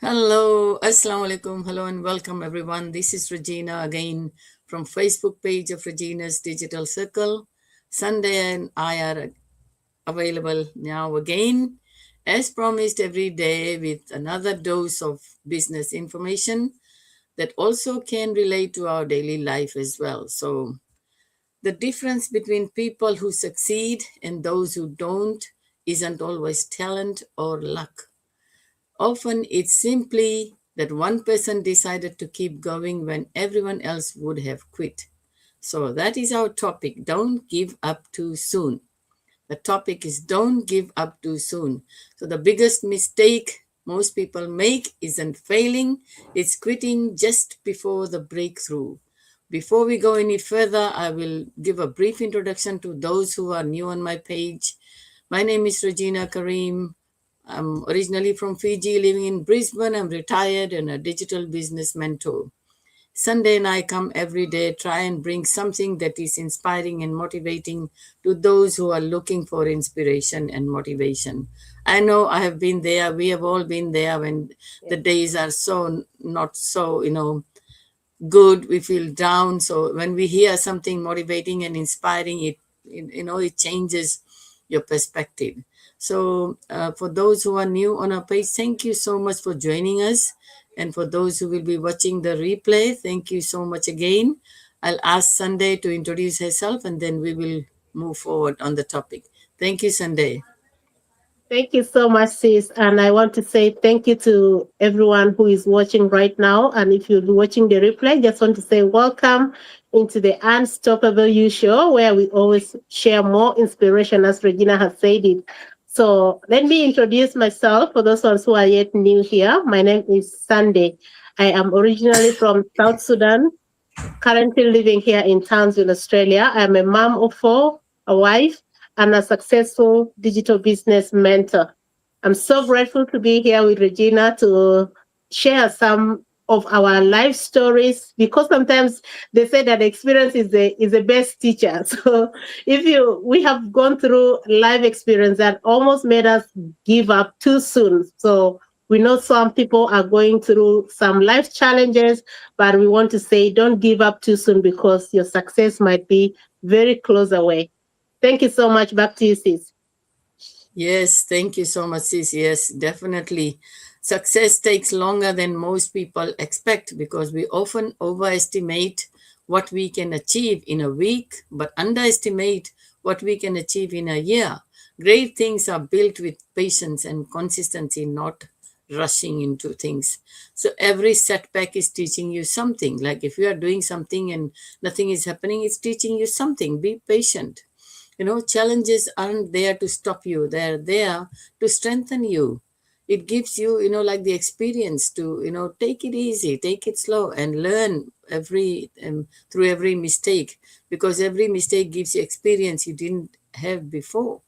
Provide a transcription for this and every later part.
Hello, Assalamu alaikum. Hello and welcome everyone. This is Regina again from Facebook page of Regina's Digital Circle. Sunday and I are available now again, as promised every day with another dose of business information that also can relate to our daily life as well. So the difference between people who succeed and those who don't isn't always talent or luck. Often it's simply that one person decided to keep going when everyone else would have quit. So that is our topic. Don't give up too soon. The topic is don't give up too soon. So the biggest mistake most people make isn't failing, it's quitting just before the breakthrough. Before we go any further, I will give a brief introduction to those who are new on my page. My name is Regina Karim. I'm originally from Fiji, living in Brisbane. I'm retired and a digital business mentor. Sunday and I come every day, try and bring something that is inspiring and motivating to those who are looking for inspiration and motivation. I know I have been there. We have all been there when the days are so not so, good. We feel down. So when we hear something motivating and inspiring, it changes your perspective. So for those who are new on our page, thank you so much for joining us. And for those who will be watching the replay, thank you so much again. I'll ask Sunday to introduce herself and then we will move forward on the topic. Thank you, Sunday. Thank you so much, sis. And I want to say thank you to everyone who is watching right now. And if you'll be watching the replay, just want to say welcome into the Unstoppable You show, where we always share more inspiration, as Regina has said it. So let me introduce myself for those ones who are yet new here. My name is Sunday. I am originally from South Sudan, currently living here in Townsville, Australia. I'm a mom of four, a wife, and a successful digital business mentor. I'm so grateful to be here with Regina to share some of our life stories, because sometimes they say that experience is the best teacher. So we have gone through life experience that almost made us give up too soon. So we know some people are going through some life challenges, but we want to say don't give up too soon, because your success might be very close away. Thank you so much. Back to you, sis. Yes, thank you so much, sis. Yes, definitely. Success takes longer than most people expect because we often overestimate what we can achieve in a week, but underestimate what we can achieve in a year. Great things are built with patience and consistency, not rushing into things. So every setback is teaching you something. Like if you are doing something and nothing is happening, it's teaching you something. Be patient. Challenges aren't there to stop you, they're there to strengthen you. It gives you, like the experience to, take it easy, take it slow, and learn through every mistake, because every mistake gives you experience you didn't have before.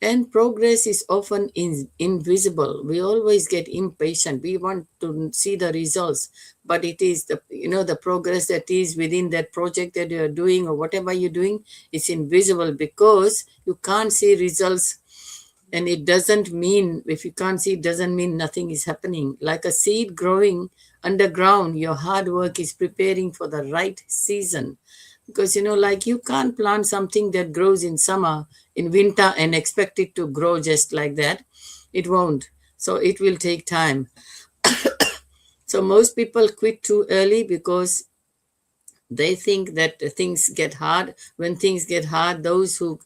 And progress is often invisible. We always get impatient. We want to see the results, but it is the progress that is within that project that you are doing or whatever you're doing. It's invisible because you can't see results, and it doesn't mean, if you can't see, it doesn't mean nothing is happening. Like a seed growing underground, your hard work is preparing for the right season. Because like you can't plant something that grows in summer, in winter, and expect it to grow just like that. It won't. So it will take time. So most people quit too early because they think that things get hard. When things get hard, those who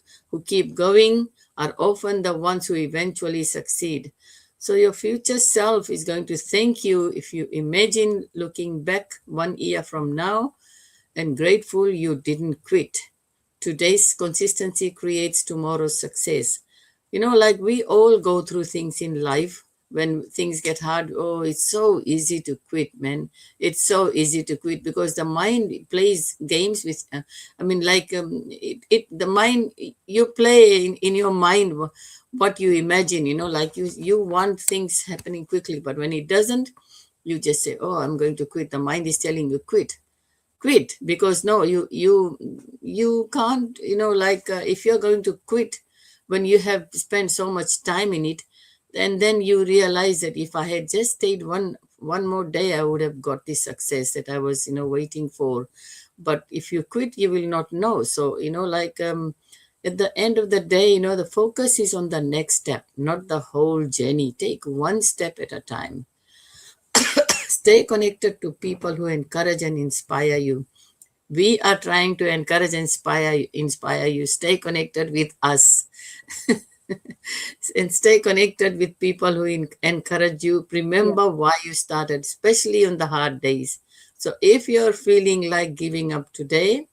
keep going are often the ones who eventually succeed. So your future self is going to thank you if you imagine looking back 1 year from now and grateful you didn't quit. Today's consistency creates tomorrow's success. Like we all go through things in life. When things get hard, oh, it's so easy to quit, man. It's so easy to quit because the mind plays games with, the mind, you play in your mind what you imagine, like you want things happening quickly, but when it doesn't, you just say, oh, I'm going to quit. The mind is telling you quit, because no, you can't, if you're going to quit when you have spent so much time in it, And then you realize that if I had just stayed one more day, I would have got this success that I was, waiting for. But if you quit, you will not know. So, like at the end of the day, the focus is on the next step, not the whole journey. Take one step at a time. Stay connected to people who encourage and inspire you. We are trying to encourage and inspire you. Stay connected with us. And stay connected with people who encourage you. Yeah. Remember why you started, especially on the hard days. So if you're feeling like giving up today,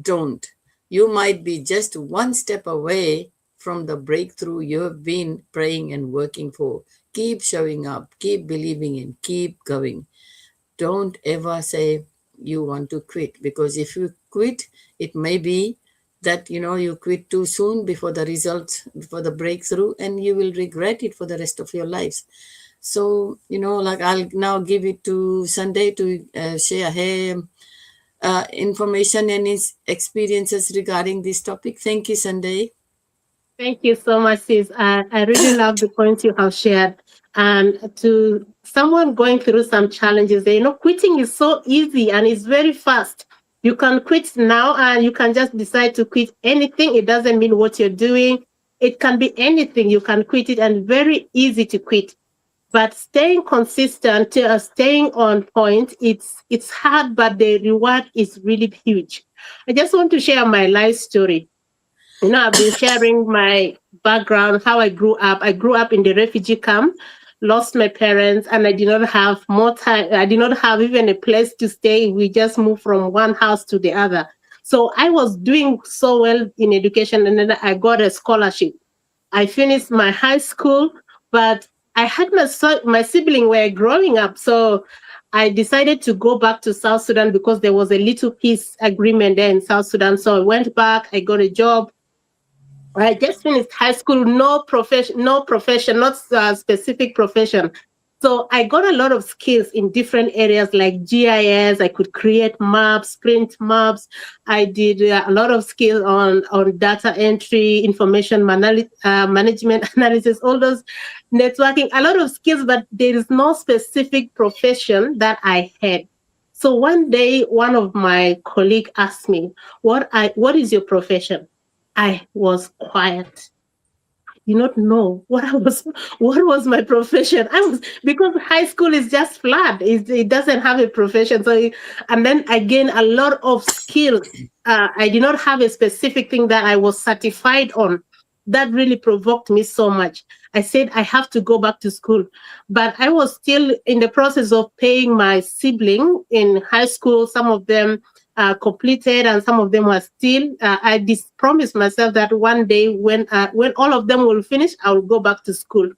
don't. You might be just one step away from the breakthrough you have been praying and working for. Keep showing up, keep believing, and keep going. Don't ever say you want to quit, because if you quit, it may be that you quit too soon before the result, before the breakthrough, and you will regret it for the rest of your lives. So like, I'll now give it to Sunday to share her information and his experiences regarding this topic. Thank you, Sunday. Thank you so much, sis. I really love the points you have shared. And to someone going through some challenges, quitting is so easy and it's very fast. You can quit now and you can just decide to quit anything. It doesn't mean what you're doing. It can be anything. You can quit it and very easy to quit. But staying consistent, staying on point, it's hard, but the reward is really huge. I just want to share my life story. I've been sharing my background, how I grew up. I grew up in the refugee camp, lost my parents, and I did not have more time. I did not have even a place to stay. We just moved from one house to the other. So I was doing so well in education, and then I got a scholarship. I finished my high school, but I had my sibling were growing up. So I decided to go back to South Sudan because there was a little peace agreement there in South Sudan. So I went back, I got a job. I just finished high school, no profession, not a specific profession. So I got a lot of skills in different areas like GIS. I could create maps, print maps. I did a lot of skills on data entry, information management analysis, all those networking, a lot of skills, but there is no specific profession that I had. So one day, one of my colleagues asked me, what is your profession? I was quiet. Do not know what was my profession. I was, because high school is just flat. It doesn't have a profession. So, and then I gained a lot of skills. I did not have a specific thing that I was certified on. That really provoked me so much. I said I have to go back to school, but I was still in the process of paying my sibling in high school. Some of them completed, and some of them were still. I promised myself that one day, when all of them will finish, I will go back to school.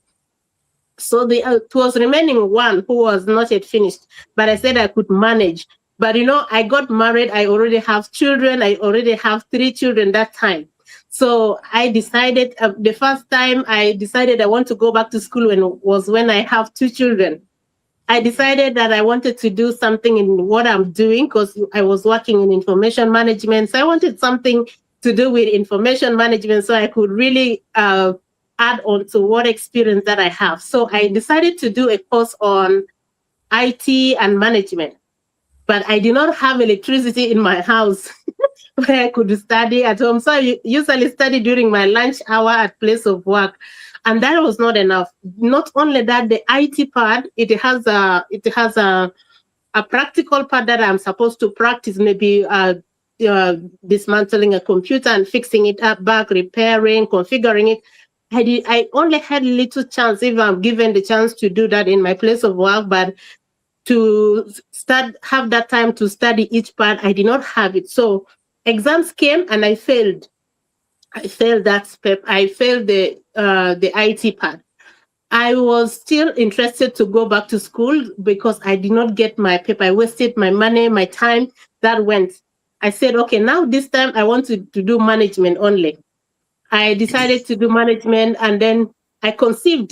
So it was remaining one who was not yet finished, but I said I could manage. But I got married. I already have children. I already have 3 children that time. So I decided, the first time I decided I want to go back to school was when I have 2 children. I decided that I wanted to do something in what I'm doing because I was working in information management. So I wanted something to do with information management so I could really add on to what experience that I have. So I decided to do a course on IT and management, but I did not have electricity in my house where I could study at home. So I usually study during my lunch hour at place of work. And that was not enough. Not only that, the IT part, it has a practical part that I'm supposed to practice, maybe dismantling a computer and fixing it up back, repairing, configuring it. I only had little chance, if I'm given the chance to do that in my place of work, but to have that time to study each part, I did not have it. So exams came and I failed. I failed that step. I failed the IT part. I was still interested to go back to school because I did not get my paper. I wasted my money, my time. That went. I said, okay, now this time I want to do management only. I decided to do management, and then I conceived.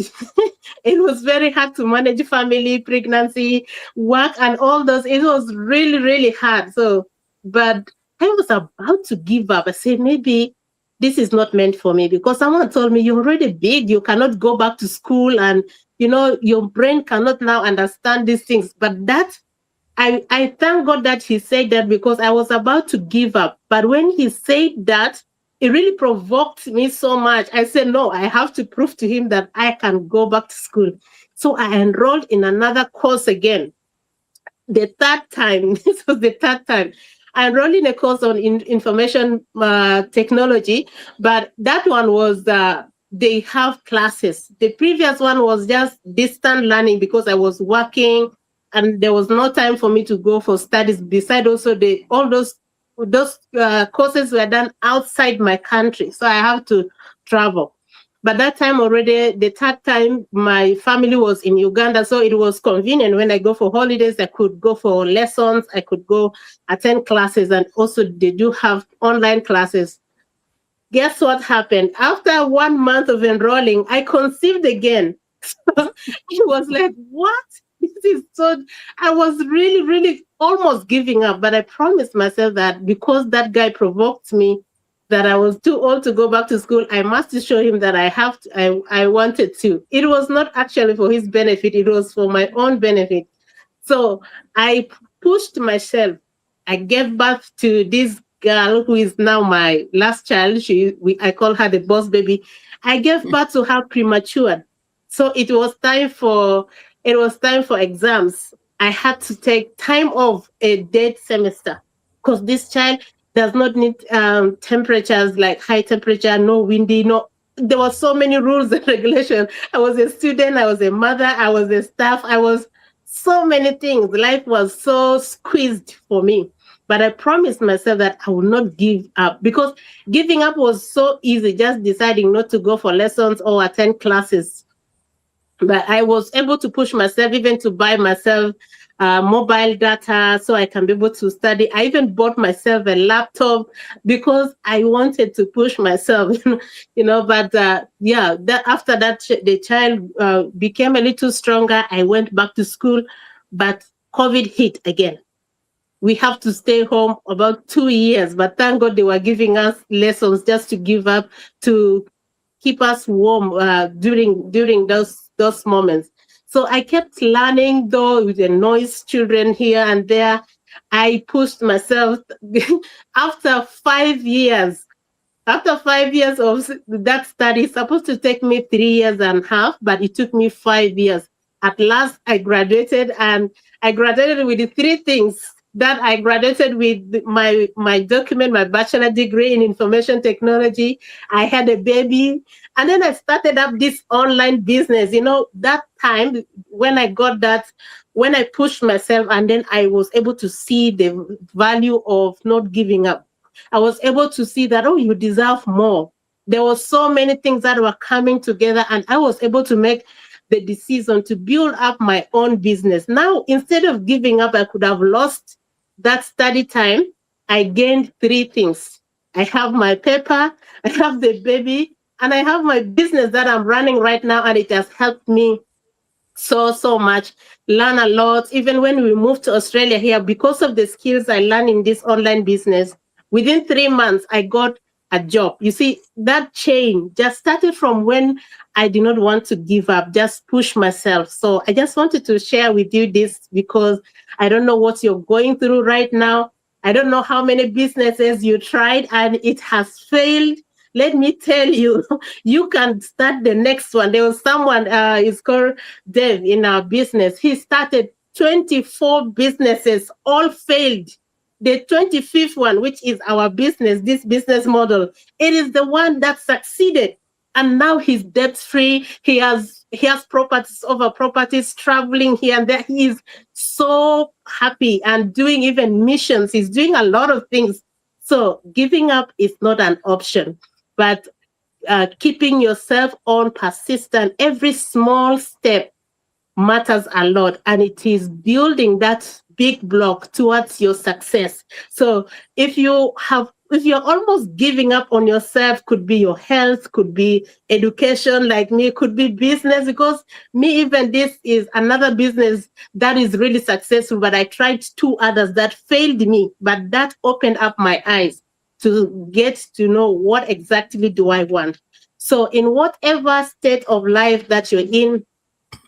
It was very hard to manage family, pregnancy, work, and all those. It was really, really hard. So, but I was about to give up. I said, maybe this is not meant for me, because someone told me, you're already big, you cannot go back to school, and your brain cannot now understand these things. But I thank God that he said that, because I was about to give up. But when he said that, it really provoked me so much. I said, no, I have to prove to him that I can go back to school. So I enrolled in another course again. The third time, this was the third time. I enrolled in a course on information technology, but that one was, they have classes. The previous one was just distant learning, because I was working and there was no time for me to go for studies. Besides, also all those courses were done outside my country, so I have to travel. But that time already, the third time, my family was in Uganda, so it was convenient. When I go for holidays, I could go for lessons, I could go attend classes, and also they do have online classes. Guess what happened? After 1 month of enrolling, I conceived again. It was like, what? This is so. I was really, really almost giving up, but I promised myself that because that guy provoked me, that I was too old to go back to school, I must show him that I have to, I wanted to. It was not actually for his benefit, it was for my own benefit. So I pushed myself. I gave birth to this girl who is now my last child. I call her the boss baby. I gave birth to her premature. So it was time for exams. I had to take time off a dead semester, because this child does not need temperatures like high temperature, no windy, no. There were so many rules and regulations. I was a student, I was a mother, I was a staff, I was so many things. Life was so squeezed for me. But I promised myself that I will not give up, because giving up was so easy, just deciding not to go for lessons or attend classes. But I was able to push myself, even to buy myself mobile data so I can be able to study. I even bought myself a laptop because I wanted to push myself, But after that, the child became a little stronger. I went back to school, but COVID hit again. We have to stay home about 2 years, but thank God they were giving us lessons just to give up, to keep us warm during those moments. So I kept learning, though, with the noise, children here and there. I pushed myself. after 5 years, after 5 years of that study, it's supposed to take me 3 years and a half, but it took me 5 years. At last, I graduated, and I graduated with the three things that I graduated with: my document, my bachelor degree in information technology. I had a baby, and then I started up this online business. That time when I got that, when I pushed myself, and then I was able to see the value of not giving up. I was able to see that, oh, you deserve more. There were so many things that were coming together, and I was able to make the decision to build up my own business. Now, instead of giving up, I could have lost that study time. I gained three things. I have my paper, I have the baby, and I have my business that I'm running right now, and it has helped me so much, learn a lot. Even when we moved to Australia here, because of the skills I learned in this online business, within 3 months, I got a job. You see, that chain just started from when I did not want to give up, just push myself. So I just wanted to share with you this, because I don't know what you're going through right now. I don't know how many businesses you tried and it has failed. Let me tell you, you can start the next one. There was someone, is called Dave, in our business. He started 24 businesses, all failed. The 25th one, which is our business, this business model, it is the one that succeeded. And now he's debt free. He has properties over properties, traveling here and there. He is so happy and doing even missions. He's doing a lot of things. So giving up is not an option, but keeping yourself on persistent. Every small step matters a lot, and it is building that big block towards your success. So if you're almost giving up on yourself, could be your health, could be education, like me, could be business, because me, even this is another business that is really successful, but I tried two others that failed me, but that opened up my eyes. to get to know what exactly do I want. So in whatever state of life that you're in,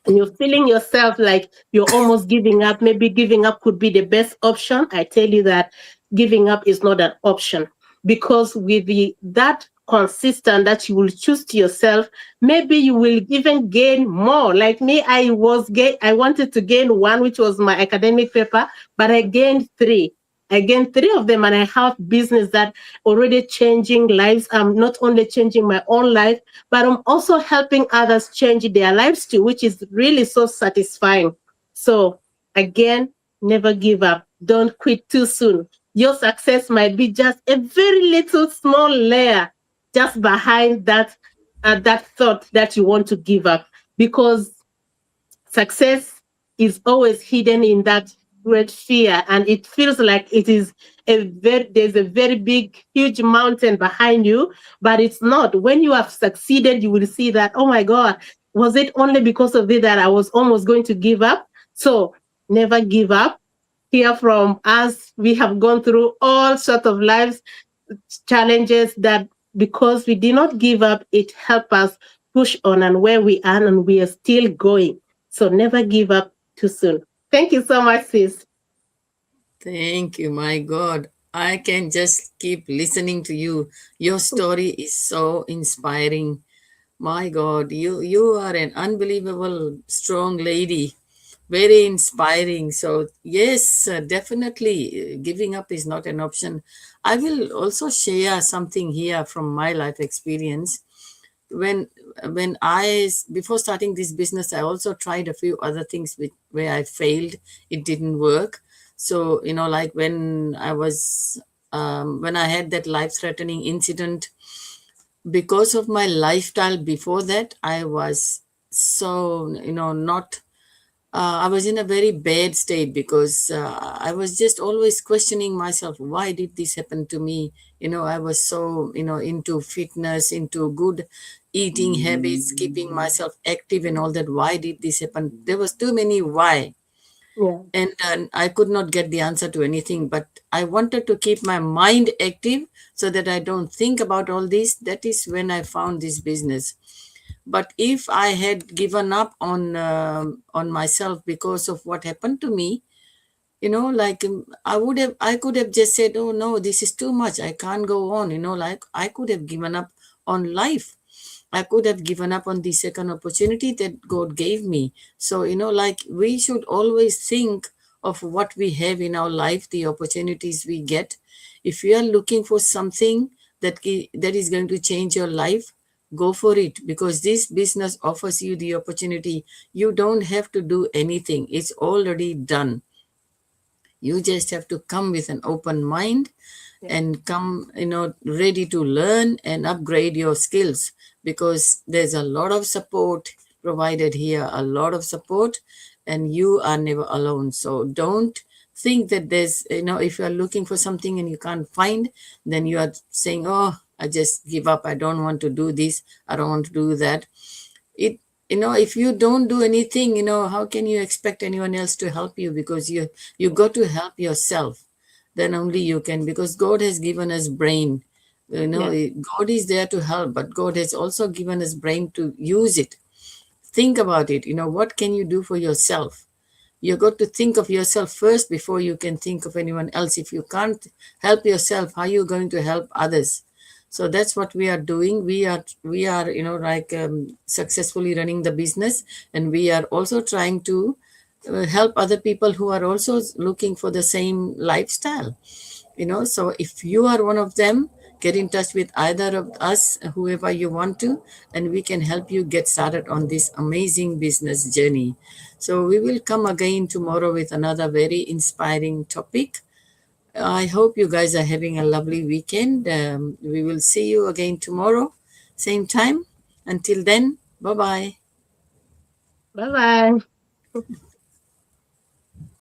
and you're feeling yourself like you're almost giving up, maybe giving up could be the best option. I tell you that giving up is not an option, because with that consistent that you will choose to yourself, maybe you will even gain more. Like me, I wanted to gain one, which was my academic paper, but I gained three. I gained three of them, and I have business that already changing lives. I'm not only changing my own life, but I'm also helping others change their lives too, which is really so satisfying. So again, never give up. Don't quit too soon. Your success might be just a very little small layer just behind that thought that you want to give up, because success is always hidden in that great fear, and it feels like it is there's a very big huge mountain behind you, but it's not. When you have succeeded, you will see that, oh my god, was it only because of it that I was almost going to give up? So never give up. Here from us, we have gone through all sorts of lives challenges that, because we did not give up, it helped us push on and where we are, and we are still going. So never give up too soon. Thank you so much, sis. Thank you, my God. I can just keep listening to you. Your story is so inspiring. My God, you are an unbelievable strong lady. Very inspiring. So yes, definitely giving up is not an option. I will also share something here from my life experience. When before starting this business, I also tried a few other things where I failed. It didn't work. So like when I had that life-threatening incident, because of my lifestyle before that, I was so not I was in a very bad state, because I was just always questioning myself, why did this happen to me? I was so, into fitness, into good eating habits, keeping myself active and all that. Why did this happen? There was too many why. Yeah, And I could not get the answer to anything, but I wanted to keep my mind active so that I don't think about all this. That is when I found this business. But if I had given up on myself because of what happened to me, like I could have just said, oh no, this is too much, I can't go on, like I could have given up on life. I could have given up on the second opportunity that God gave me. So, like we should always think of what we have in our life, the opportunities we get. If you are looking for something that is going to change your life, go for it, because this business offers you the opportunity. You don't have to do anything. It's already done. You just have to come with an open mind yeah, and come, ready to learn and upgrade your skills, because there's a lot of support provided here, a lot of support, and you are never alone. So don't think that there's, if you are looking for something and you can't find, then you are saying, oh, I just give up. I don't want to do this. I don't want to do that. It if you don't do anything, how can you expect anyone else to help you? Because you got to help yourself. Then only you can, because God has given us brain. yeah, God is there to help, but God has also given us brain to use it. Think about it. What can you do for yourself? You got to think of yourself first before you can think of anyone else. If you can't help yourself, how are you going to help others? So that's what we are doing. We are like successfully running the business, and we are also trying to help other people who are also looking for the same lifestyle. So if you are one of them, get in touch with either of us, whoever you want to, and we can help you get started on this amazing business journey. So we will come again tomorrow with another very inspiring topic. I hope you guys are having a lovely weekend. We will see you again tomorrow, same time. Until then, bye bye. bye bye.